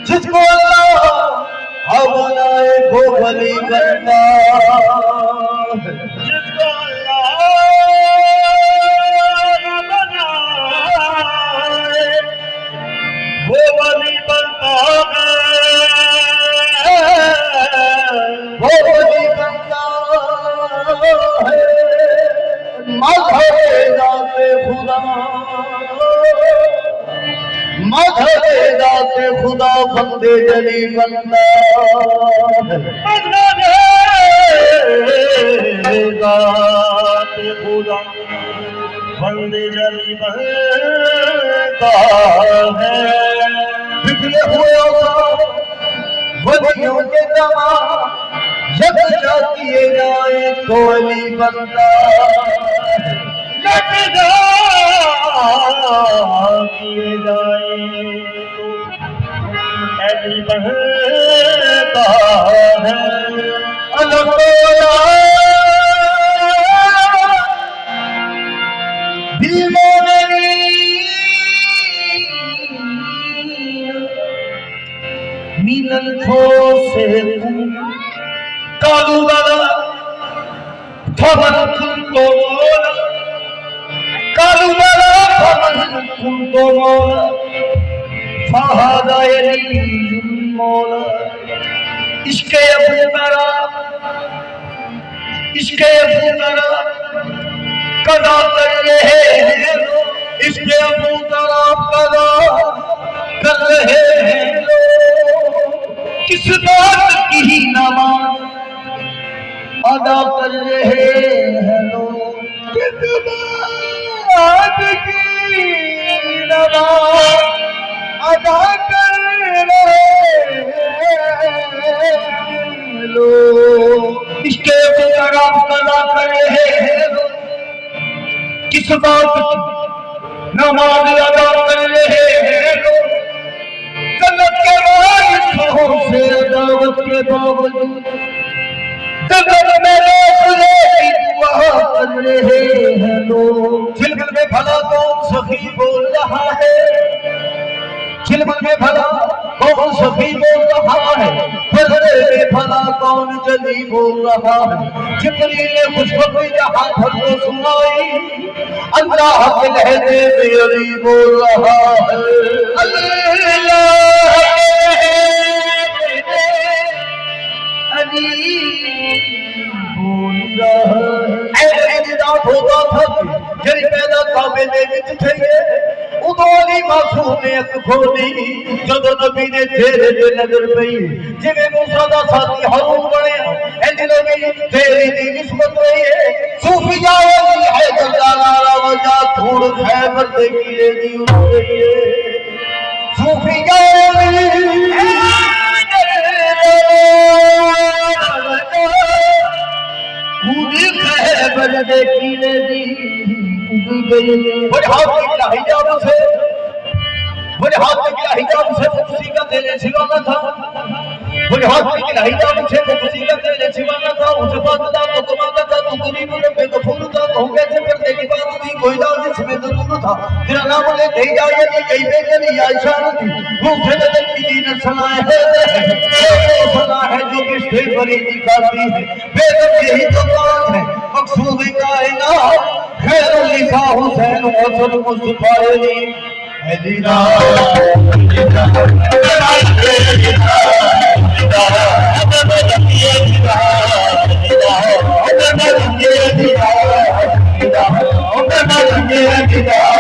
जिसको अल्लाह बनाए वो वली बनता है। जिसको अल्लाह बनाए वो वली बनता है। वो वली बनता है। मज़हबे ज़ाते खुदा मज़हबे ज़ाते खुदा बंदे जली बनता है। मज़हबे ज़ाते खुदा बंदे जली बनता है। बिखरे हुए वलियों के दवा यकजा किए जाए तो अली बनता यकजा किए जाए तो अली बनता है। अल्लाह दिल मोमेनी मिलन से कालू वाला थमन तो मोला कालू वाला थमन तो मोला फहादा यली मोला इसके अबू मेरा कदा कर रहे हैं इसके अबू मेरा कदा कर रहे हैं किस बात की ही नमाज अदा कर रहे हैं लोग किस बात की नमाज अदा कर रहे हैं लोग इसके खराब अदा कर रहे हैं लोग किस बात की नमाज अदा कर रहे हैं लोग जन्नत के वारिसों से दावत के बावजूद जन्नत में दाखिले की दुआ कर रहे हैं लोग। चिलमन में भला कौन सखी बोल रहा है चिलमन में भला कौन सखी बोल रहा है फजरे में भला कौन जली बोल रहा है। जिब्रील ने खुशबू जहां भर को सुनाई अल्लाह के लहजे में अली बोल रहा है। अल्लाह अली बोल रहा है। होगा था जरी पैदा काबे दे विच थे उदों अली मासूम ने अख खोली जदों नबी ने चेहरे ते नजर पई जिवें मूसा दा साथी हारून बनया इंज नबी तेरी दी निस्बत रही है। सूफिया अली है जलाला वजा थोड़ खैबर दे कीले दी उठे सूफिया अली है पूरी खैबर दे कीले दी उड़ी गई। बड़े हाथ निकला हिजाब से खुशी का तेरे सिवाना था। बड़े हाथ निकला हिजाब से खुशी का तेरे सिवाना था। उस बात का तो कमाता था तू गरीब ने बेगफूर था हो कैसे पर तेरी बात थी कोई ना जिसमें जरूर था तेरा नाम ले कही जाए ये कही बेचनी आयशा थी वो फिर की दीन सुनाए है सुना है जो किस्से बड़ी दिखाती है बेगम यही तो बात है मकसूद कायनात खैर लिखा हुसैन हसन मुस्तफा अली मदीना Oh,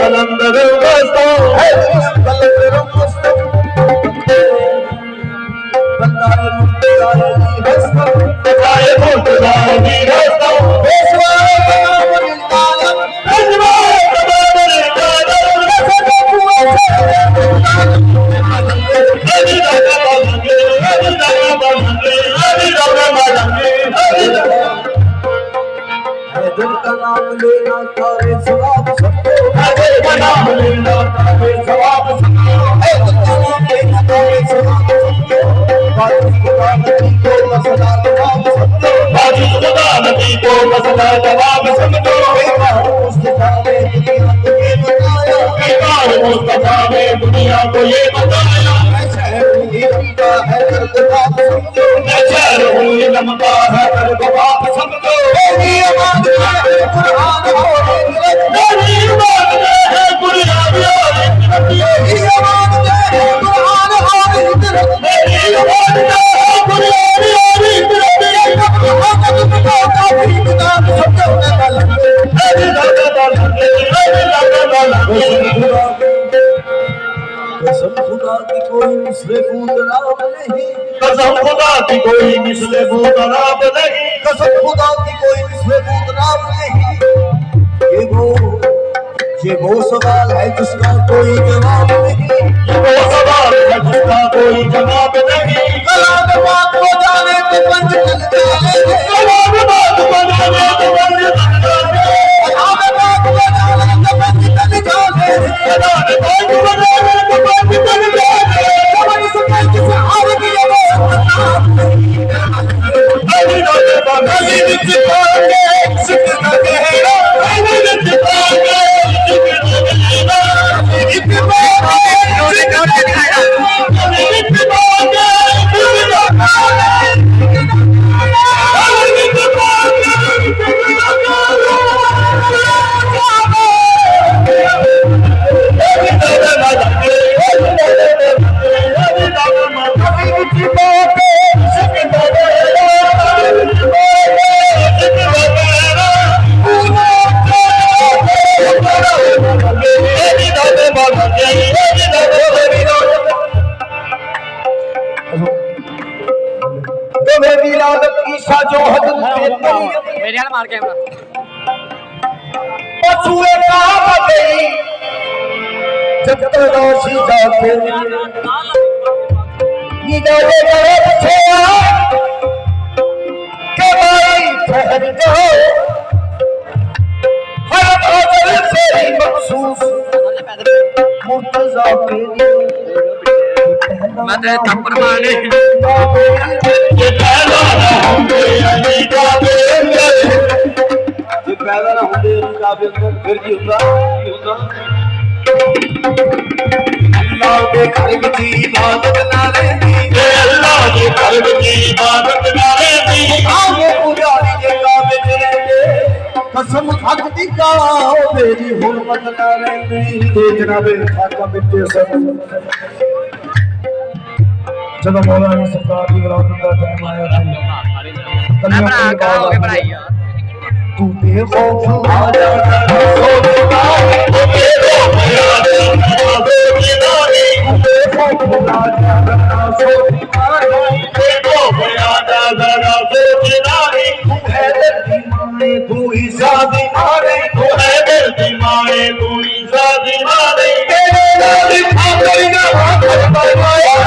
कलंदर मस्तो है कलंदर मस्तो बंदाए मुर्तजाए हस्तो बंदाए मुर्तजाए हस्तो पेशवाए कदम निकाला पेशवाए कदम निकाला दिल का नाम लेना तारे सवाब सबको दिल का नाम लेना तारे सवाब सबको दिल का नाम लेना तारे सवाब सबको बाजी खुदा नबी को मसला जवाब सबको बाजी खुदा नबी को मसला जवाब सबको बेकार मुस्तफा ने दुनिया को ये बताया बेकार मुस्तफा ने दुनिया को ये बताया मैं शहर हूँ इलम का है दर्द बाप समझो मैं शहर हूँ इलम का है दर्द बाप समझो मेरी आवाज़ कुरान और मेरी आवाज़ है कुरान और मेरी आवाज़ है कुरान और मेरी आवाज़ है कुरान और कसम खुदा की कोई मिसले बूदराब नहीं कसम खुदा की कोई मिसले बूदराब नहीं कसम खुदा की कोई मिसले बूदराब नहीं ये वो सवाल है जिसका कोई जवाब नहीं ये वो सवाल है जिसका कोई जवाब नहीं कलाम बात को जाने तो पंज चल जाए कलाम बात को जाने तो पंज चल जाए कलाम बात को जाने तो पंज चल जाए कलाम बात को जाने तो पंज चल जाए कभी सुने किसे हार गया वो अभी रोते बागी विच पाके सिकना कहना अभी विच पाके मेरे मार कैमरा पछुए कहा गई जब तक रोशी जाते निदाले गए पछे के भाई ठहर जाओ हर बादल से ही मखसूस मुर्तजा के लिए मैं तेरे थप्पड़ मारने ये पहला ना होंगे अली का बेंगल ये पैदा ना होंगे अली का बेंगल फिर की होगा अल्लाह के घर की इबादत ना लेनी अल्लाह के घर की इबादत ना लेनी आगे पुजारी के काबे चलेंगे कसम हक दी का हो मेरी हुर्मत ना लेनी ते जनाबे खाका बिते सब जब मौलाना सरकार की विरासत का टाइम आया था तू बेखौफ आ जा सो बेटा तू बेखौफ आ जा बेखौफ आ जा सो बेखौफ आ जा तू है दर्दी माने तू ही शादी मारे तू है दर्दी माने तू ही शादी मारे तेरे नाम खातिर ना भाग पाया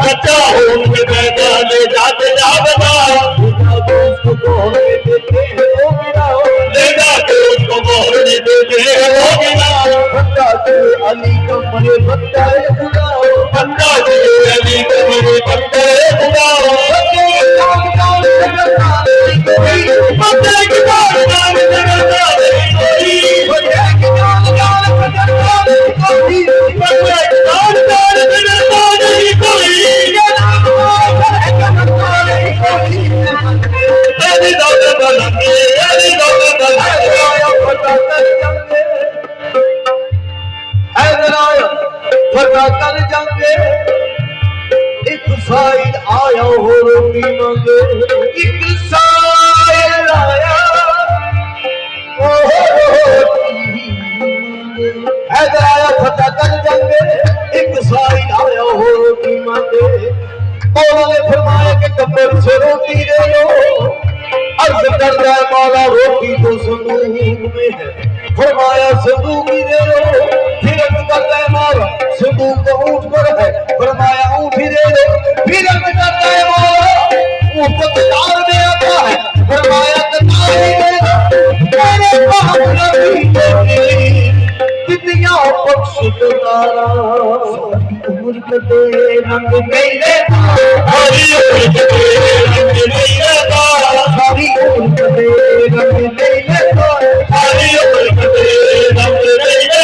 बच्चा हो के मैदान में जाते जावता लेगा तो उसको मोहर देते हो गिरा बच्चा से अली कमरे बच्चा बुलाओ बच्चा से अली कमरे बच्चा बुलाओ बच्चे की जान कर जांगे एक साइड आया हो रोटी मंगे एक साइड आया हैदर आया फटा कर जांगे एक साइड आया हो रोटी मंगे मौला ने फरमाया कि कब्र से रोटी दे लो अर्ज कर रहा है मौला रोटी तो संदूक में है फरमाया संदूक ही दे लो फिर अर्ज करता है मौला संदूक तो ऊंट पर है फरमाया ऊंट ही दे दो फिर अर्ज करता है मौला ऊंट तो कतार में आता है फरमाया कतार ही दे दो मेरे पास नबी कितनिया बख्श तारा उम्र कटे रंग मेरे हरी उम्र कटे रंग मेरे सारी उम्र कटे रंग मेरे हरी उम्र कटे रंग मेरे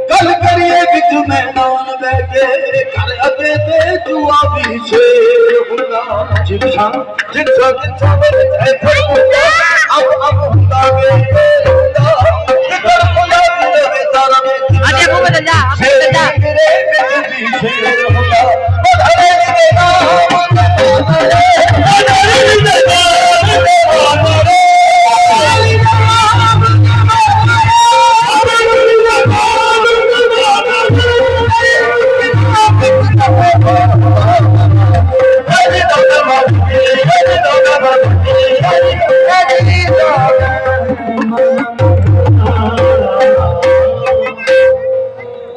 कल करिए बिच मैदान बैठे कर अगे ते जुआ भी शेर हुंदा जिंसा जिंसा जिंसा अब हुंदा वे हुंदा जिकर खुदा दे तारा में आगे को बदल जा शेर हुंदा बधरे दे